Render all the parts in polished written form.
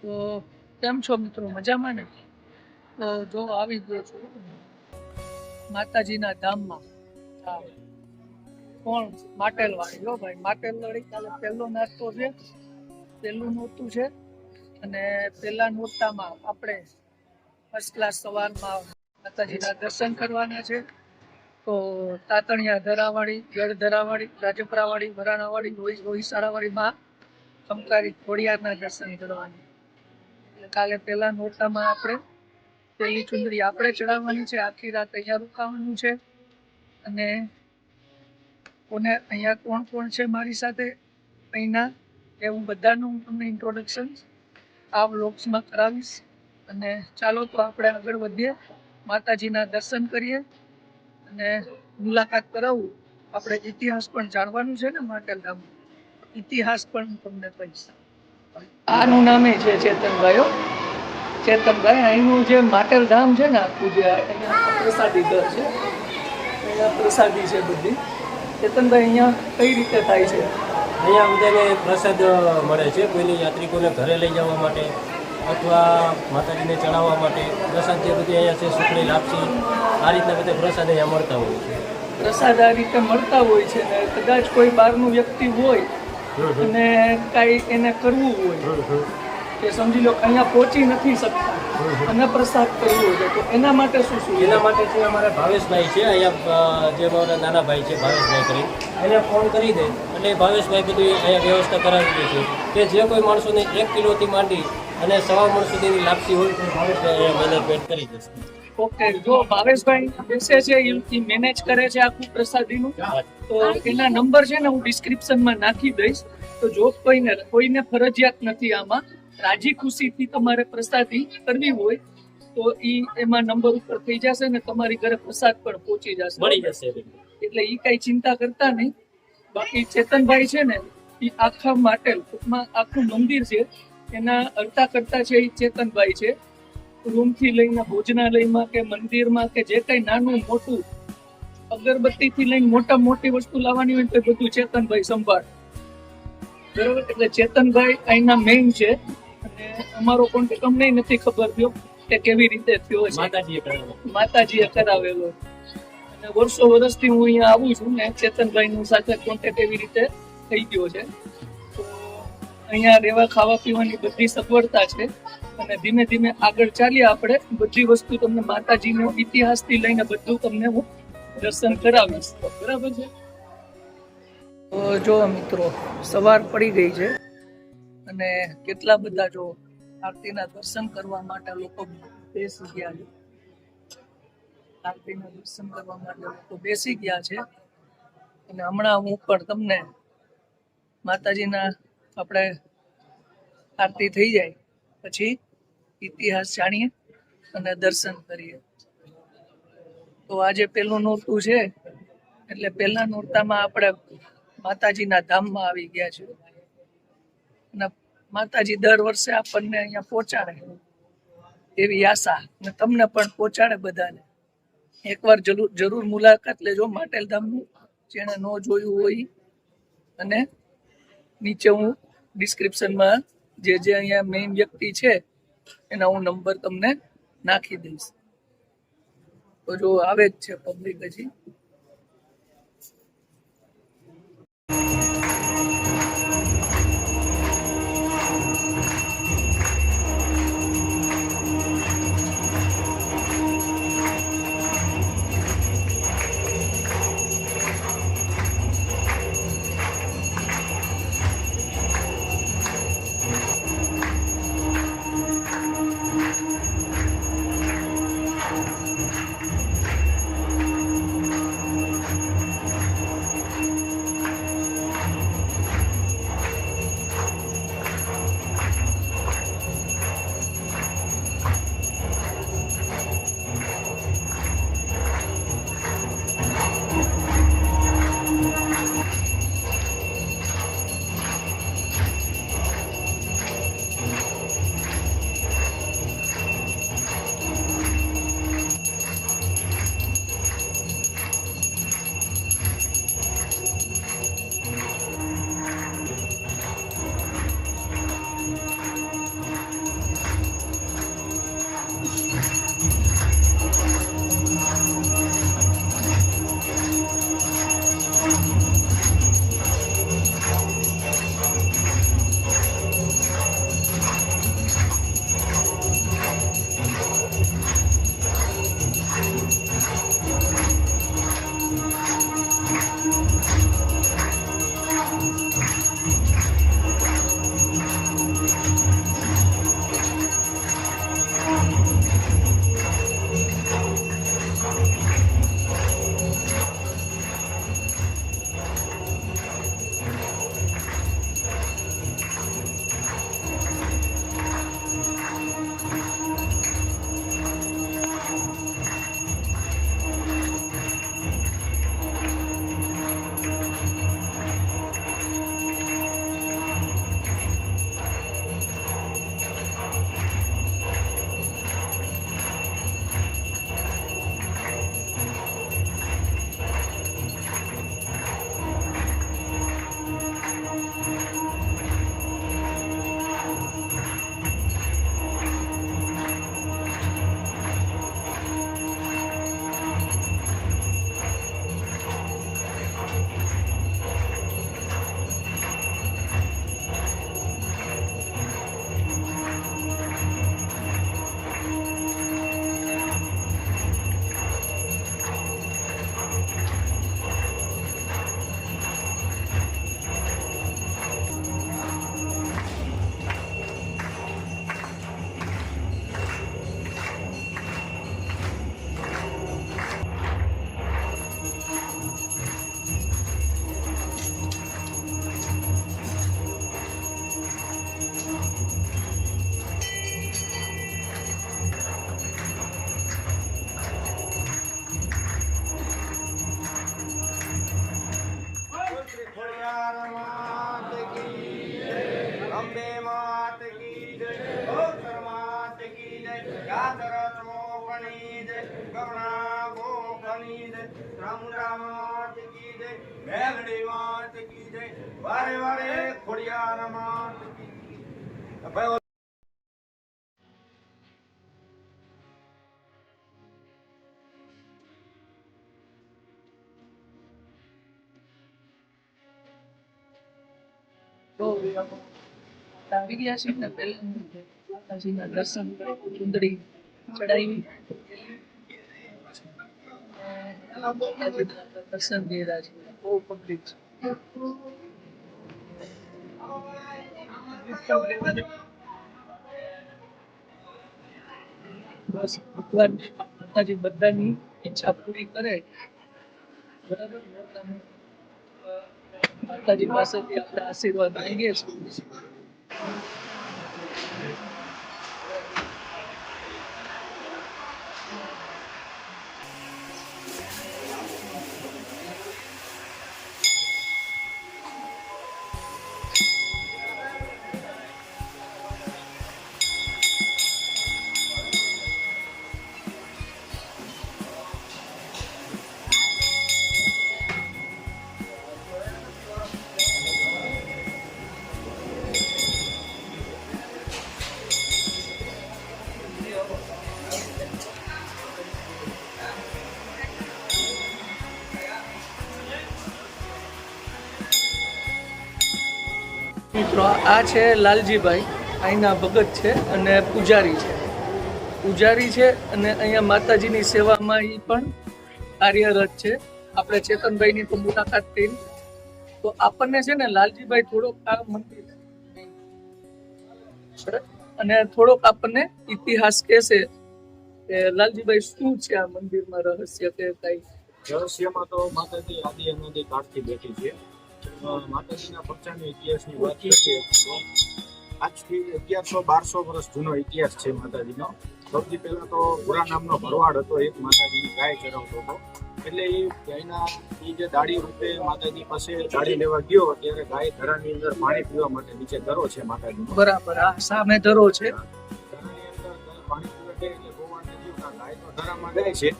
તો કેમ છો મિત્રો, મજામાં ને? તો જો આવી ગયો છું માતાજીના ધામમાં. હા, કોણ? માટેલવાળી. જો ભાઈ, માટેલવાળી કાલે પહેલો નાસ્તો છે, પહેલું નોરતું છે. અને પહેલા નોરતામાં આપણે ફર્સ્ટ ક્લાસ સવારમાં માતાજીના દર્શન કરવાના છે. તો તાતણિયા ધરાવાળી, જળ ધરાવાળી, રાજપરાવાળી, વરાણાવાળી, રોહિસાળાવાળી માં સમકારી ખોડિયારના દર્શન કરવાના. એટલે કાલે પહેલા નોરતામાં આપણે પહેલી ચુંદડી આપણે ચડાવવાની છે. આખી રાત અહીંયા રોકાવાનું છે. અને કોને અહીંયા કોણ કોણ છે મારી સાથે અહીંના એ હું બધાનું તમને ઇન્ટ્રોડક્શન આ વ્લોગ્સમાં કરાવીશ. અને ચાલો તો આપણે આગળ વધીએ, માતાજીના દર્શન કરીએ અને મુલાકાત કરાવું. આપણે ઇતિહાસ પણ જાણવાનું છે ને માટેલ ધામ, ઇતિહાસ પણ હું તમને કહીશ. આનું નામે છે ચેતનભાઈઓ, ચેતનભાઈ. અહીંનું જે માટેલ ધામ છે ને આખું, જે અહીંયા પ્રસાદી ઘર છે, અહીંયા પ્રસાદી છે બધી. ચેતનભાઈ, અહીંયા કઈ રીતે થાય છે? અહીંયા બધાને પ્રસાદ મળે છે. કોઈને યાત્રિકોને ઘરે લઈ જવા માટે અથવા માતાજીને ચડાવવા માટે પ્રસાદ જે બધી અહીંયા છે, સુખડી, લાપસી, આ રીતના બધા પ્રસાદ અહીંયા મળતા હોય છે. પ્રસાદ આ રીતે મળતા હોય છે ને કદાચ કોઈ બહારનું વ્યક્તિ હોય અને કાંઈ એને કરવું હોય કે સમજી લો અહીંયા પહોંચી નથી શકતા અને પ્રસાદ કરવો હોય તો એના માટે શું શું? એના માટે છે અમારા ભાવેશભાઈ છે અહીંયા, જે મારા નાના ભાઈ છે ભાવેશભાઈ કરી, એને ફોન કરી દે એટલે ભાવેશભાઈ બધું અહીંયા વ્યવસ્થા કરાવી દે છે કે જે કોઈ માણસોને 1 કિલોથી માંડી અને 1.5 મણ સુધીની લાપસી હોય તો ભાવેશભાઈ અહીંયા મેનેજમેન્ટ કરી દેશે. ઓકે, જો ભાવેશભાઈ બેસે છે એ મેનેજ કરે છે આખું પ્રસાદીનું, તો એના નંબર છે ને હું ડિસ્ક્રિપ્શનમાં નાખી દઈશ. તો જો કોઈને ફરજિયાત નથી, આમાં રાજી ખુશીથી તમારે પ્રસાદી કરવી હોય તો એમાં નંબર ઉપર થઈ જશે ને તમારી ઘરે પ્રસાદ પણ પહોંચી જશે, મળી જશે. એટલે એ કઈ ચિંતા કરતા નહીં. બાકી ચેતનભાઈ છે ને એ આખા માટેલ ટૂંકમાં આખું મંદિર છે એના અર્તા કરતા છે એ ચેતનભાઈ છે. રૂમથી લઈને ભોજનાલયમાં કે મંદિરમાં કે જે કઈ નાનું મોટું અગરબત્તીથી લઈને મોટા મોટી વસ્તુ લાવવાની હોય તો બધું ચેતનભાઈ સંભાળ. બરોબર, એટલે ચેતનભાઈ અહીંના મેઇન છે. અને અમારો કોન્ટેક્ટ અમને નથી ખબર થયો કે કેવી રીતે થયો છે, માતાજીએ કરાવેલો. અને વર્ષોથી હું અહીંયા આવું છું ને ચેતનભાઈની સાથે કોન્ટેક્ટ એવી રીતે થઈ ગયો છે. તો અહીંયા રહેવા ખાવા પીવાની બધી સગવડતા છે. અને ધીમે ધીમે આગળ ચાલીએ આપણે. બધી વસ્તુ તમને માતાજીનો ઇતિહાસથી લઈને બધું તમને હું દર્શન કરાવીશ. બરાબર છે? તો જો મિત્રો, સવાર પડી ગઈ છે અને કેટલા બધા જો આરતીના દર્શન કરવા માટે લોકો બેસી ગયા છે. આરતીના દર્શન કરવા માટે લોકો બેસી ગયા છે. અને હમણાં હું પણ તમને માતાજીના આપણે આરતી થઈ જાય પછી ઇતિહાસ જાણીએ અને દર્શન કરીએ. તો આજે પહેલું નોરતું છે એટલે પહેલા નોરતામાં આપણે માતાજીના ધામમાં આવી ગયા છે. અને માતાજી દર વર્ષે આપણને અહીંયા પહોંચાડે એવી આશા, અને તમને પણ પહોંચાડે બધાને. એકવાર જરૂર મુલાકાત લેજો માટેલ ધામનું, જેણે ન જોયું હોય. અને નીચે હું ડિસ્ક્રિપ્શનમાં જે અહીંયા મેઇન વ્યક્તિ છે એના હું નંબર તમને નાખી દઈશ. તો જો આવે જ છે પબ્લિક હજી. વારે વારે ખોડિયારમાં ભાઈ તો આવી ગયા છીએ ને પહેલા માતાજીના દર્શન કરી, ચુંદડી ચડાવી, માતાજીના દર્શન કર્યા છે. બહુ પબ્લિક છે. બસ ભગવાન માતાજી બધાની ઈચ્છા પૂરી કરે. બરાબર. માતાજી પાસેથી આપણે આશીર્વાદ માંગીએ છીએ. મિત્રો આ છે લાલજીભાઈ, અહીંના ભગત છે અને પૂજારી છે. અને અહીંયા માતાજીની સેવામાં એ પણ કાર્યરત છે. આપણે ચેતનભાઈની તો મુલાકાત કરી. તો આપણને છે ને લાલજીભાઈ થોડોક આ મંદિર અને થોડોક આપણને ઇતિહાસ કહેશે કે લાલજીભાઈ શું છે આ મંદિરમાં રહસ્ય કે કઈ. રહસ્યમાં તો માતાજી આદિ અનાદિ કાળથી બેઠી છે. માતાજીના પક્ષાના ઇતિહાસની વાત કરીએ તો આજથી 1100-1200 વર્ષ જૂનો ઇતિહાસ છે માતાજીનો. સૌથી પહેલા તો પુરા નામનો ભરવાડ હતો, એક માતાજીની ગાય ચરાવતો હતો. એટલે એ ગાયના જે દાડી રૂપે માતાજી પાસે દાડી લેવા ગયો ત્યારે ગાય ધરાની અંદર પાણી પીવા માટે નીચે ધરો છે માતાજીનો. બરાબર. આ સામે ધરો છે. ધરાની અંદર પાણી પીવા જાય એટલે ભગવાનને થયું કે ગાય તો ધરામાં જાય છે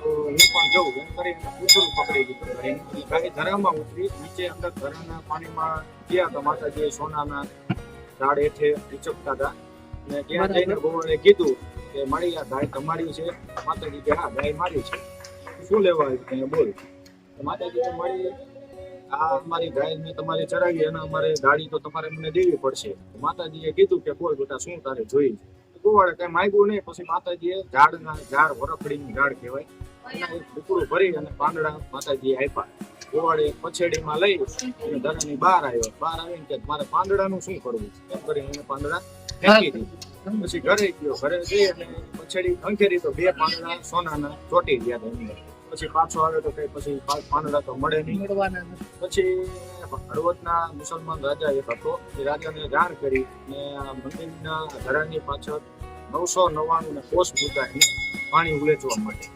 તો હું પણ જઉં એમ કરીને પૂછડું પકડી દીધું. ગાય ધરામાં ઉતરી નીચે અંદર ધરાના પાણીમાં ગયા તો માતાજીએ સોનાના ઝાડ હેઠે ઉચકતા હતા. અને ત્યાં જઈને ભગવાને કીધું કે મારી આ ગાય તમારી છે? માતાજી કે હા ગાય મારી છે. શું લેવા આવ્યું ત્યાં બોલ. માતાજી કે મારી આ અમારી ગાય મેં તમારી ચરાવી અને અમારે ગાડી તો તમારે મને દેવી પડશે. માતાજીએ કીધું કે બોલ બેટા શું તારે જોઈ. ગોવાળે કઈ માંગ્યું નહીં. પછી માતાજીએ ઝાડ વરખડીનું ઝાડ કહેવાય એના એક ટુકડું ભરી અને પાંદડા માતાજીએ આપ્યા. ગોવાળે પછેડીમાં લઈ અને ધરાની બહાર આવ્યો. બહાર આવીને કે મારે પાંદડાનું શું કરવું એમ કરીને એને પાંદડા ફેંકી દીધું. પછી ઘરે ગયો. ઘરે જઈ અને પછેડી ખંખેરી તો 2 પાંદડા સોનાના ચોટી ગયા હતા એની. પછી પાછો આવ્યો તો કઈ પછી પાંદડા તો મળે નહીં. પછી હળવદના મુસલમાન રાજા એક હતો. એ રાજાને જાણ કરી અને આ મંદિરના ધરાની પાછળ 999 ને કોષ મૂકાય પાણી ઉલેચવા માટે.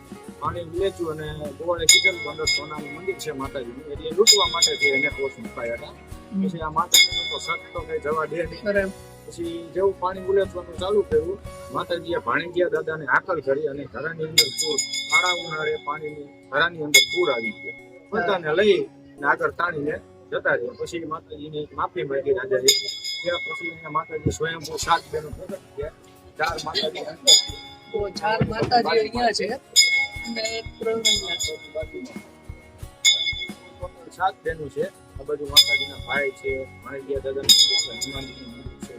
પાણી ઉલેચ્યું અને ગોવાળે કીધું અંદર સોનાનું મંદિર છે માતાજીનું, એટલે લૂંટવા માટે એને કોષ મુકાયા હતા. પછી આ માતાજીનો તો સત તો કઈ જવા દે નહીં. પછી જેવું પાણી ઉલેચવાનું ચાલુ કર્યું માતાજીએ ભાણીજીયા દાદાને હાકલ કરી અને ધરાની અંદર પૂર કાળા ઉનાળે પાણીની ધરાની અંદર પૂર આવી ગયું. બધાને લઈ અને આગળ તાણીને જતા રહ્યા. પછી માતાજીને માફી માંગી રાજાએ. ત્યાં પછી માતાજી સ્વયંભૂ 7 બહેનો પ્રગટ થયા. 4 માતાજી અંદર 4 માતાજી અહીંયા છે અને 3 7 બહેનો છે. આ બાજુ માતાજીના ભાઈ છે, ભાણીજીયા દાદાના હનુમાનજીનું મંદિર છે,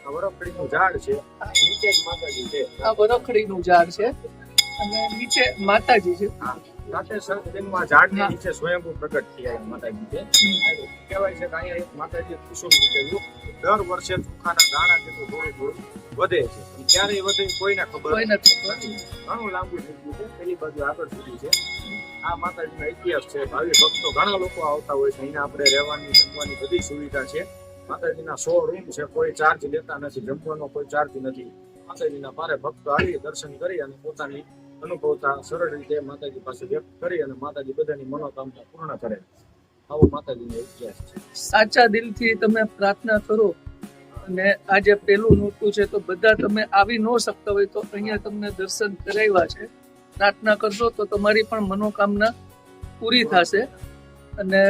આ વરખડીનું ઝાડ છે. નીચે જ માતાજી છે. આ વરખડીનું ઝાડ છે અને નીચે માતાજી છે. સાથે સર્જનમાં ઝાડની નીચે સ્વયંભૂ પ્રગટ થયા માતાજી છે. કહેવાય છે કે અહીંયા એક માતાજી ત્રિશુલ મૂકેલું. દર વર્ષે ચોખાના દાણા જેટલું થોડું વધે છે. ક્યારે વધે કોઈને ખબર નથી. ઘણું લાંબુ થઈ ગયું છે. પેલી બાજુ આગળ સુધી છે. આ માતાજીનો ઇતિહાસ છે. ભાવિ ભક્તો ઘણા લોકો આવતા હોય છે. અહીંયા આપણે રહેવાની જમવાની બધી સુવિધા છે. માતાજીના 100 રૂમ છે. કોઈ ચાર્જ લેતા નથી. જમવાનો કોઈ ચાર્જ નથી. માતાજીના પારે ભક્તો આવી દર્શન કરી અને પોતાની અનુભવતા સરળ રીતે માતાજી પાસે વ્યક્ત કરી અને માતાજી બધાની મનોકામના પૂર્ણ કરે. આવો માતાજીનો ઇતિહાસ છે. સાચા દિલથી તમે પ્રાર્થના કરો અને આજે પેલું નોરતું છે તો બધા તમે આવી ન શકતા હોય તો અહીંયા તમને દર્શન કરાવ્યા છે. પ્રાર્થના કરશો તો તમારી પણ મનોકામના પૂરી થશે અને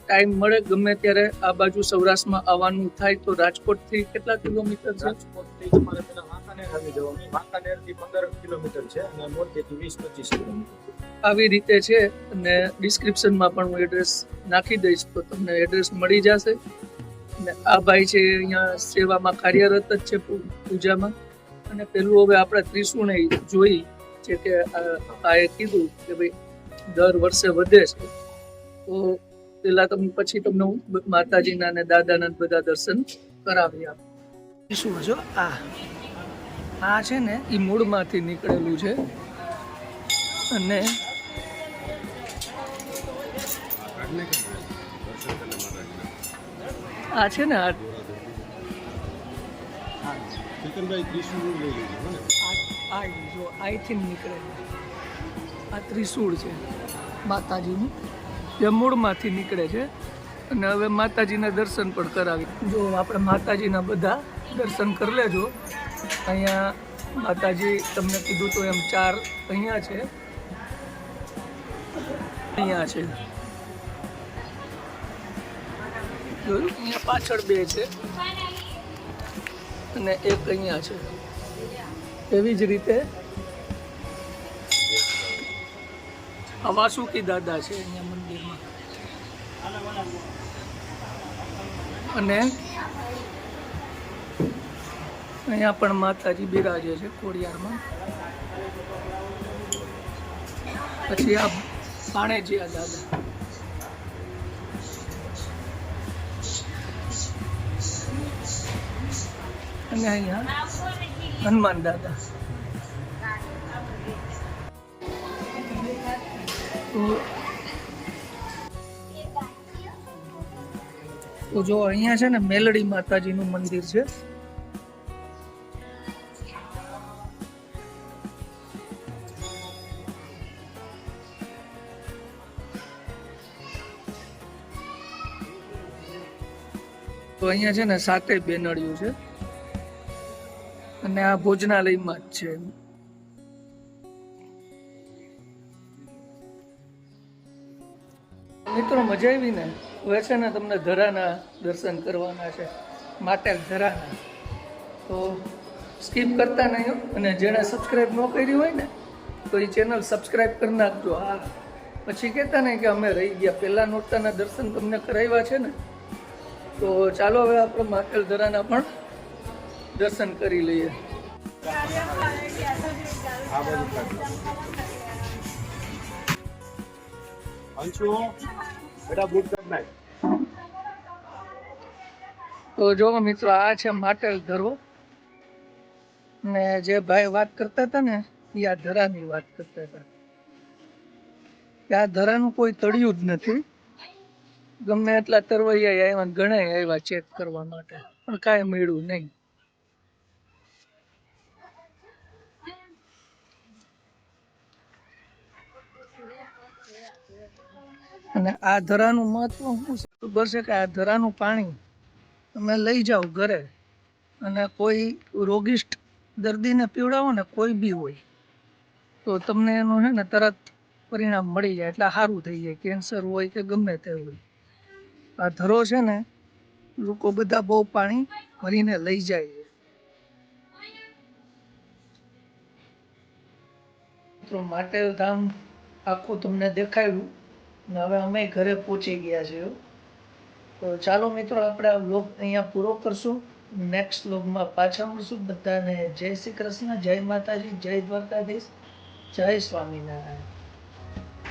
ટાઈમ મળે ગમે ત્યારે આ બાજુ સૌરાષ્ટ્રમાં આવવાનું થાય તો રાજકોટથી કેટલા કિલોમીટર છે? રાજકોટથી તમારે પેલા વાંકાનેર આવી જવાનું. વાંકાનેરથી 15 કિલોમીટર છે અને મોરબીથી 20-25 કિલોમીટર. આવી રીતે છે અને ડિસ્ક્રિપ્શનમાં પણ હું એડ્રેસ નાખી દઈશ તો તમને એડ્રેસ મળી જશે. અને આ ભાઈ છે અહીંયા સેવામાં કાર્યરત જ છે પૂજામાં. અને પેલું હવે આપણે ત્રિશુણે જોઈ છે કે આ કીધું કે ભાઈ દર વર્ષે વધે છે તો પેલા પછી તમને હું માતાજીના અને દાદાના બધા દર્શન કરાવી આપું. ત્રિશુળ જો આ છે ને એ મૂળમાંથી નીકળેલું છે અને આ છે ને અહીંથી નીકળે આ ત્રિશુળ છે માતાજીનું જે મૂળમાંથી નીકળે છે. અને હવે માતાજીના દર્શન પણ કરાવી. જો આપણે માતાજીના બધા દર્શન કરી લેજો. અહીંયા માતાજી તમને કીધું તો એમ 4 અહીંયા છે, અહીંયા છે, જોયું અહીંયા પાછળ 2 છે અને એક અહીંયા છે. એવી જ રીતે આ વાસુકી દાદા છે અહીંયા મંદિરમાં અને અહીંયા પણ માતાજી બિરાજે છે ખોડિયારમાં. પછી આ ભાણેજીયા દાદા અને અહીંયા હનુમાન દાદા. તો જો અહીંયા છે ને મેલડી માતાજીનું મંદિર છે. તો અહીંયા છે ને 7 બેનડીઓ છે અને આ ભોજનાલયમાં જ છે. મિત્રો મજા આવી ને? હવે છે ને તમને ધરાના દર્શન કરવાના છે, માટેલ ધરાના. તો સ્કીપ કરતા નહીં હો. અને જેણે સબસ્ક્રાઈબ ન કરી હોય ને તો એ ચેનલ સબસ્ક્રાઈબ કરી નાખજો. હા, પછી કહેતા નહીં કે અમે રહી ગયા, પહેલાં નોરતાના દર્શન તમને કરાવ્યા છે ને. તો ચાલો હવે આપણે માટેલ ધરાના પણ દર્શન કરી લઈએ. તો જો મિત્રો આ છે માટેલ ધરો. ને જે ભાઈ વાત કરતા હતા ને એ આ ધરાની વાત કરતા હતા કે આ ધરાનું કોઈ તળિયું જ નથી. ગમે એટલા તરવૈયા આવ્યા, ઘણા આવ્યા ચેક કરવા માટે, પણ કાંઈ મળ્યું નહીં. અને આ ધરાનું મહત્વ શું છે ખબર છે કે આ ધરાનું પાણી તમે લઈ જાઓ ઘરે અને કોઈ રોગિષ્ટ દર્દીને પીવડાવો ને, કોઈ બી હોય, તો તમને એનું છે ને તરત પરિણામ મળી જાય. એટલે સારું થઈ જાય, કેન્સર હોય કે ગમે તે હોય. આ ધરો છે ને લોકો બધા બહુ પાણી ભરીને લઈ જાય છે. તો માટેલ ધામ આખું તમને દેખાડ્યું ને હવે અમે ઘરે પહોંચી ગયા છીએ. તો ચાલો મિત્રો આપણે આ વ્લોગ અહીંયા પૂરો કરશું. નેક્સ્ટ વ્લોગમાં પાછા મળશું. બધાને જય શ્રી કૃષ્ણ, જય માતાજી, જય દ્વારકાધીશ, જય સ્વામિનારાયણ.